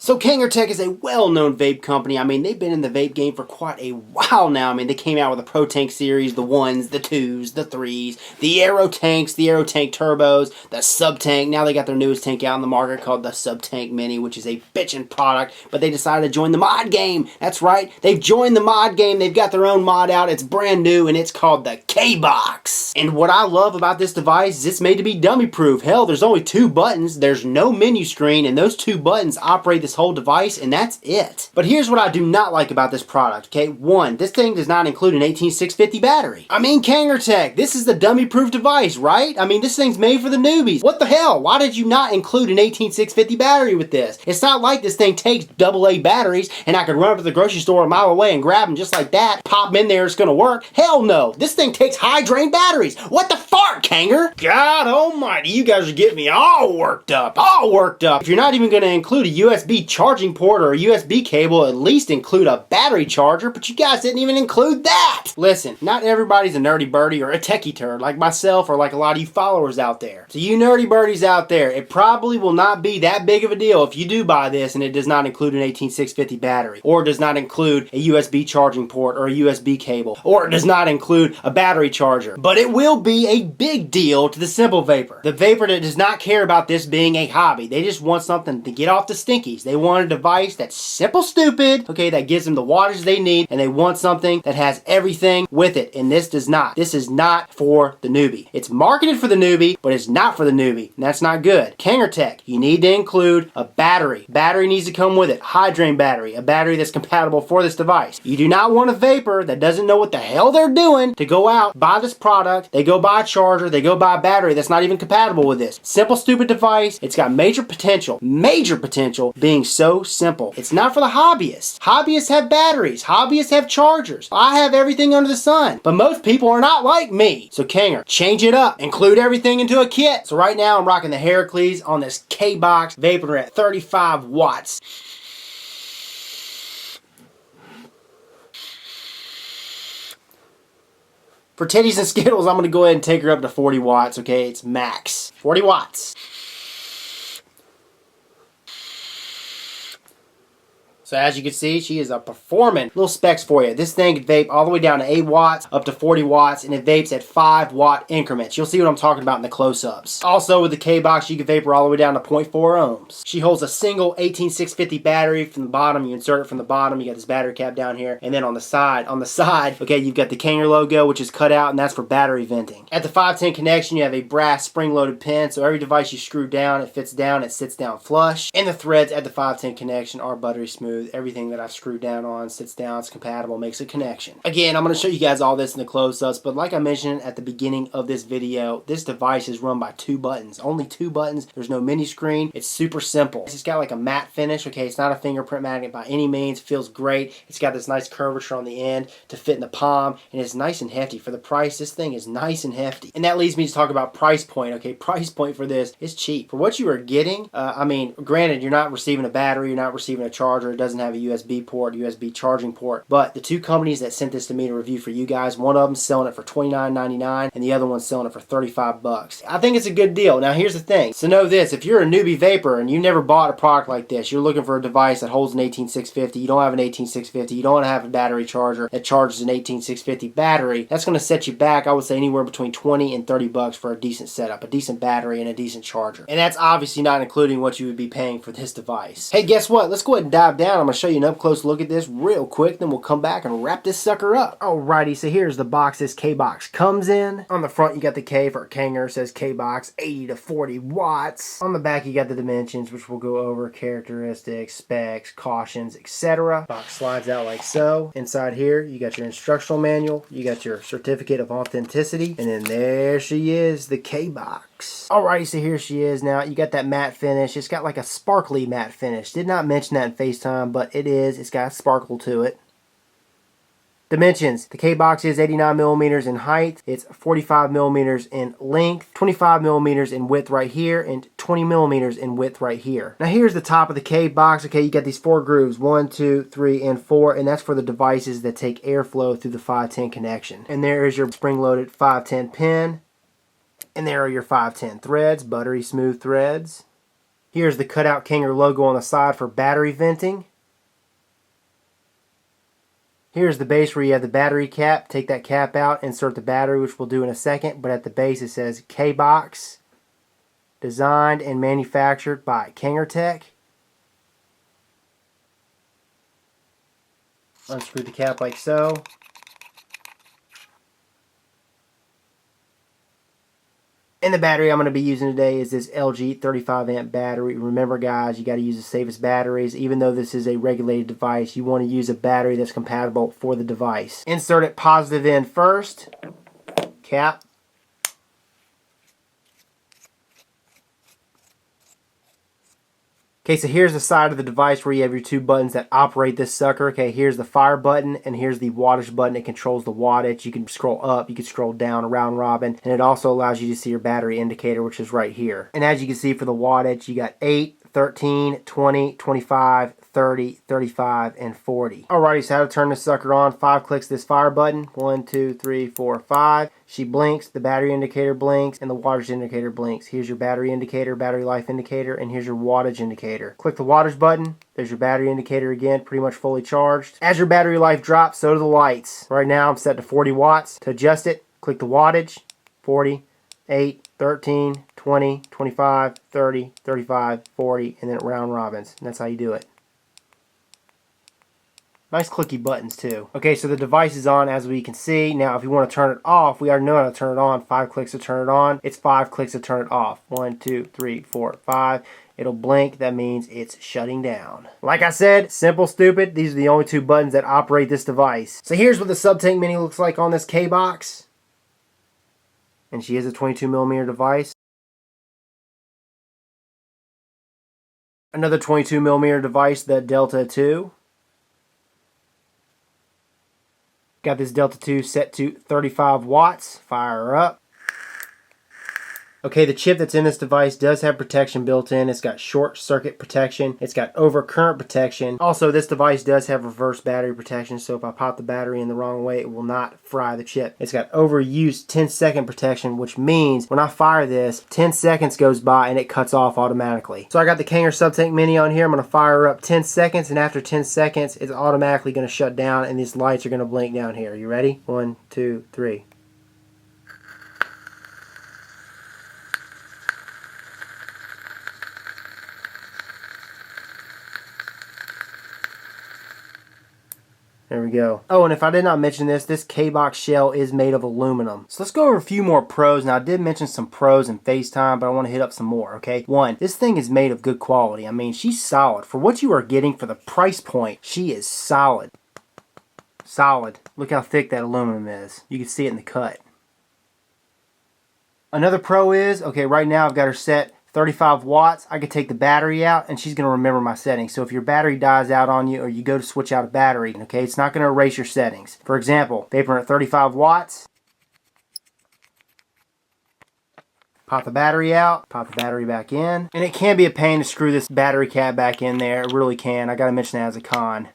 So Kangertech is a well-known vape company. I mean, they've been in the vape game for quite a while now. I mean, they came out with the Pro Tank series, the 1s, the 2s, the 3s, the Aero Tanks, the Aero Tank Turbos, the Sub Tank. Now they got their newest tank out in the market called the Sub Tank Mini, which is a bitchin' product, but they decided to join the mod game. That's right, they've joined the mod game. They've got their own mod out. It's brand new, and it's called the KBOX. And what I love about this device is it's made to be dummy-proof. Hell, there's only 2 buttons. There's no menu screen, and those 2 buttons operate this whole device, and that's it. But here's what I do not like about this product, okay? 1, this thing does not include an 18650 battery. I mean, Kangertech, this is the dummy-proof device, right? I mean, this thing's made for the newbies. What the hell? Why did you not include an 18650 battery with this? It's not like this thing takes AA batteries, and I could run up to the grocery store a mile away and grab them just like that, pop them in there, it's gonna work. Hell no. This thing takes high-drain batteries. What the fart, Kanger? God almighty, you guys are getting me all worked up. All worked up. If you're not even gonna include a USB charging port or a USB cable, at least include a battery charger, but you guys didn't even include that. Listen, not everybody's a nerdy birdie or a techie turd like myself or like a lot of you followers out there. So you nerdy birdies out there, it probably will not be that big of a deal if you do buy this and it does not include an 18650 battery, or it does not include a USB charging port or a USB cable, or it does not include a battery charger. But it will be a big deal to the simple vapor. The vapor that does not care about this being a hobby. They just want something to get off the stinkies. They want a device that's simple stupid, okay, that gives them the wattage they need, and they want something that has everything with it, and this does not. This is not for the newbie. It's marketed for the newbie, but it's not for the newbie, and that's not good. Kangertech, you need to include a battery. Battery needs to come with it. High-drain battery, a battery that's compatible for this device. You do not want a vapor that doesn't know what the hell they're doing to go out, buy this product, they go buy a charger, they go buy a battery that's not even compatible with this. Simple, stupid device. It's got major potential being so simple. It's not for the hobbyists. Hobbyists have batteries. Hobbyists have chargers. I have everything under the sun. But most people are not like me. So Kanger, change it up. Include everything into a kit. So right now I'm rocking the Heracles on this KBOX vapor at 35 watts. For titties and skittles, I'm going to go ahead and take her up to 40 watts, okay? It's max. 40 watts. So as you can see, she is a performing. Little specs for you. This thing can vape all the way down to 8 watts up to 40 watts, and it vapes at 5 watt increments. You'll see what I'm talking about in the close-ups. Also with the KBOX, you can vapor all the way down to 0.4 ohms. She holds a single 18650 battery from the bottom. You insert it from the bottom. You got this battery cap down here, and then on the side, okay, you've got the Kanger logo, which is cut out, and that's for battery venting. At the 510 connection, you have a brass spring-loaded pin, so every device you screw down, it fits down, it sits down flush. And the threads at the 510 connection are buttery smooth. Everything that I've screwed down on sits down, it's compatible, makes a connection. Again, I'm going to show you guys all this in the close-ups, but like I mentioned at the beginning of this video, this device is run by 2 buttons. Only 2 buttons. There's no mini screen. It's super simple. It's got like a matte finish, okay? It's not a fingerprint magnet by any means. It feels great. It's got this nice curvature on the end to fit in the palm, and it's nice and hefty. For the price, this thing is nice and hefty. And that leads me to talk about price point, okay? Price point for this is cheap. For what you are getting, I mean, granted, you're not receiving a battery, you're not receiving a charger, it doesn't have a USB port, USB charging port, but the 2 companies that sent this to me to review for you guys, one of them selling it for $29.99 and the other one's selling it for 35 bucks. I think it's a good deal. Now here's the thing. So know this, if you're a newbie vapor and you never bought a product like this, you're looking for a device that holds an 18650, you don't have an 18650, you don't have a battery charger that charges an 18650 battery, that's going to set you back, I would say, anywhere between 20 and 30 bucks for a decent setup, a decent battery and a decent charger. And that's obviously not including what you would be paying for this device. Hey, guess what? Let's go ahead and dive down. I'm going to show you an up-close look at this real quick, then we'll come back and wrap this sucker up. Alrighty, so here's the box this KBOX comes in. On the front, you got the K for Kanger, says KBOX 80 to 40 watts. On the back, you got the dimensions, which we'll go over, characteristics, specs, cautions, etc. Box slides out like so. Inside here, you got your instructional manual, you got your certificate of authenticity, and then there she is, the KBOX. Alrighty, so here she is now. You got that matte finish. It's got like a sparkly matte finish. Did not mention that in FaceTime, but it is. It's got sparkle to it. Dimensions. The KBOX is 89 millimeters in height. It's 45 millimeters in length, 25 millimeters in width right here, and 20 millimeters in width right here. Now here's the top of the KBOX. Okay, you got these 4 grooves, 1, 2, 3, and 4, and that's for the devices that take airflow through the 510 connection. And there is your spring-loaded 510 pin, and there are your 510 threads, buttery smooth threads. Here's the cutout Kanger logo on the side for battery venting. Here's the base where you have the battery cap. Take that cap out, insert the battery, which we'll do in a second. But at the base it says KBOX, designed and manufactured by Kangertech. Unscrew the cap like so. And the battery I'm going to be using today is this LG 35 amp battery. Remember guys, you got to use the safest batteries. Even though this is a regulated device, you want to use a battery that's compatible for the device. Insert it positive end first. Cap. Okay, so here's the side of the device where you have your two buttons that operate this sucker. Okay, here's the fire button and here's the wattage button. It controls the wattage. You can scroll up, you can scroll down, round robin, and it also allows you to see your battery indicator, which is right here. And as you can see for the wattage, you got 8, 13, 20, 25, 30, 35, and 40. Alrighty, so how to turn this sucker on. 5 clicks this fire button. 1, 2, 3, 4, 5. She blinks, the battery indicator blinks, and the wattage indicator blinks. Here's your battery indicator, battery life indicator, and here's your wattage indicator. Click the wattage button. There's your battery indicator again, pretty much fully charged. As your battery life drops, so do the lights. Right now I'm set to 40 watts. To adjust it, click the wattage. 40, 8, 13, 20, 25, 30, 35, 40, and then it round robins. And that's how you do it. Nice clicky buttons too. Okay, so the device is on as we can see. Now if you want to turn it off, we already know how to turn it on. 5 clicks to turn it on. It's 5 clicks to turn it off. 1, 2, 3, 4, 5. It'll blink. That means it's shutting down. Like I said, simple, stupid. These are the only 2 buttons that operate this device. So here's what the Subtank Mini looks like on this KBOX. And she is a 22mm device. Another 22mm device, the Delta 2. Got this Delta 2 set to 35 watts. Fire her up. Okay, the chip that's in this device does have protection built in. It's got short circuit protection. It's got overcurrent protection. Also, this device does have reverse battery protection, so if I pop the battery in the wrong way, it will not fry the chip. It's got overuse 10-second protection, which means when I fire this, 10 seconds goes by and it cuts off automatically. So I got the Kanger Subtank Mini on here. I'm going to fire her up 10 seconds, and after 10 seconds, it's automatically going to shut down, and these lights are going to blink down here. You ready? 1, 2, 3. There we go. Oh, and if I did not mention this KBOX shell is made of aluminum. So let's go over a few more pros. Now, I did mention some pros in FaceTime, but I want to hit up some more, okay? 1, this thing is made of good quality. I mean, she's solid. For what you are getting for the price point, she is solid. Solid. Look how thick that aluminum is. You can see it in the cut. Another pro is, okay, right now I've got her set 35 watts. I could take the battery out and she's going to remember my settings. So if your battery dies out on you or you go to switch out a battery, okay, it's not going to erase your settings. For example, vapor at 35 watts. Pop the battery out, pop the battery back in. And it can be a pain to screw this battery cap back in there. It really can. I got to mention that as a con.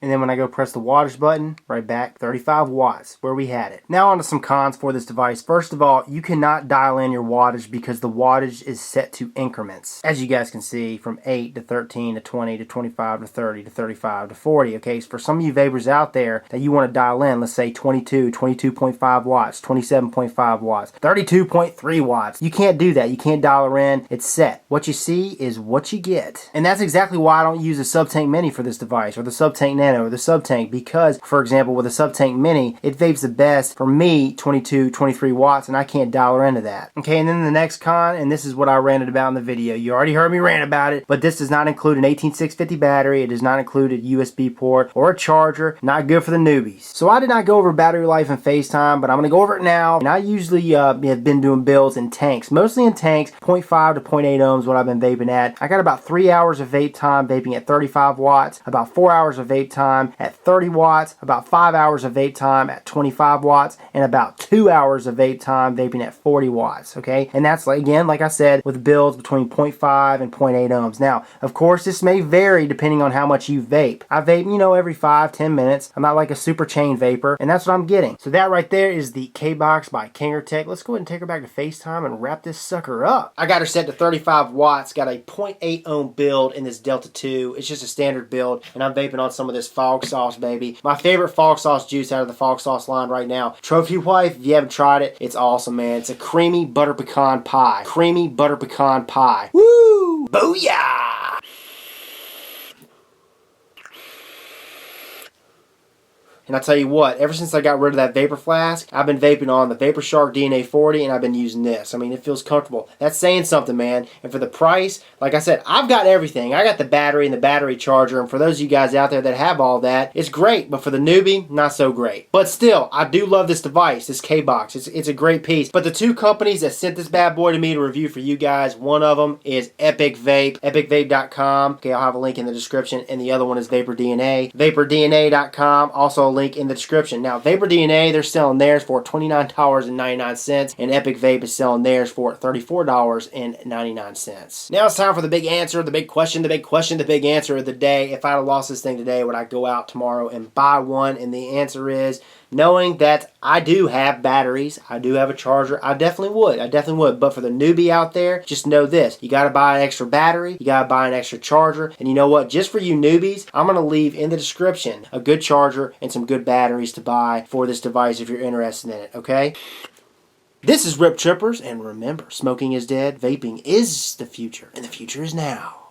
And then when I go press the wattage button, right back, 35 watts, where we had it. Now on to some cons for this device. First of all, you cannot dial in your wattage because the wattage is set to increments. As you guys can see, from 8 to 13 to 20 to 25 to 30 to 35 to 40. Okay, so for some of you vapors out there that you want to dial in, let's say 22, 22.5 watts, 27.5 watts, 32.3 watts. You can't do that. You can't dial her in. It's set. What you see is what you get. And that's exactly why I don't use a Subtank Mini for this device, or the Subtank Nano, or the Subtank, because for example with a Subtank Mini it vapes the best for me 22, 23 watts, and I can't dial her into that. Okay, and then the next con, and this is what I ranted about in the video. You already heard me rant about it, but this does not include an 18650 battery. It does not include a USB port or a charger. Not good for the newbies. So I did not go over battery life in FaceTime, but I'm going to go over it now. And I usually have been doing builds in tanks, mostly in tanks, 0.5 to 0.8 ohms what I've been vaping at. I got about 3 hours of vape time vaping at 35 watts, about 4 hours of vape time time at 30 watts, about 5 hours of vape time at 25 watts, and about 2 hours of vape time vaping at 40 watts, okay? And that's, like, again, like I said, with builds between 0.5 and 0.8 ohms. Now, of course, this may vary depending on how much you vape. I vape, you know, every 5-10 minutes. I'm not like a super chain vapor, and that's what I'm getting. So that right there is the KBOX by Kangertech. Let's go ahead and take her back to FaceTime and wrap this sucker up. I got her set to 35 watts, got a 0.8 ohm build in this Delta 2. It's just a standard build, and I'm vaping on some of this Fog Sauce, baby. My favorite Fog Sauce juice out of the Fog Sauce line right now. Trophy Wife, if you haven't tried it, it's awesome, man. It's a creamy butter pecan pie. Creamy butter pecan pie. Woo! Booyah! And I tell you what, ever since I got rid of that vapor flask, I've been vaping on the Vapor Shark DNA 40, and I've been using this. I mean, it feels comfortable. That's saying something, man. And for the price, like I said, I've got everything. I got the battery and the battery charger, and for those of you guys out there that have all that, it's great. But for the newbie, not so great. But still, I do love this device, this KBOX. It's a great piece. But the two companies that sent this bad boy to me to review for you guys, one of them is Epic Vape, epicvape.com. Okay, I'll have a link in the description. And the other one is Vapor DNA, vapordna.com. Also a link in the description. Now, Vapor DNA, they're selling theirs for $29.99, and Epic Vape is selling theirs for $34.99. Now it's time for the big answer, the big question, the big question, the big answer of the day. If I had lost this thing today, would I go out tomorrow and buy one? And the answer is, knowing that I do have batteries, I do have a charger, I definitely would. I definitely would. But for the newbie out there, just know this. You got to buy an extra battery, you got to buy an extra charger, and you know what? Just for you newbies, I'm going to leave in the description a good charger and some good batteries to buy for this device if you're interested in it, okay? This is Rip Trippers, and remember, smoking is dead, vaping is the future, and the future is now.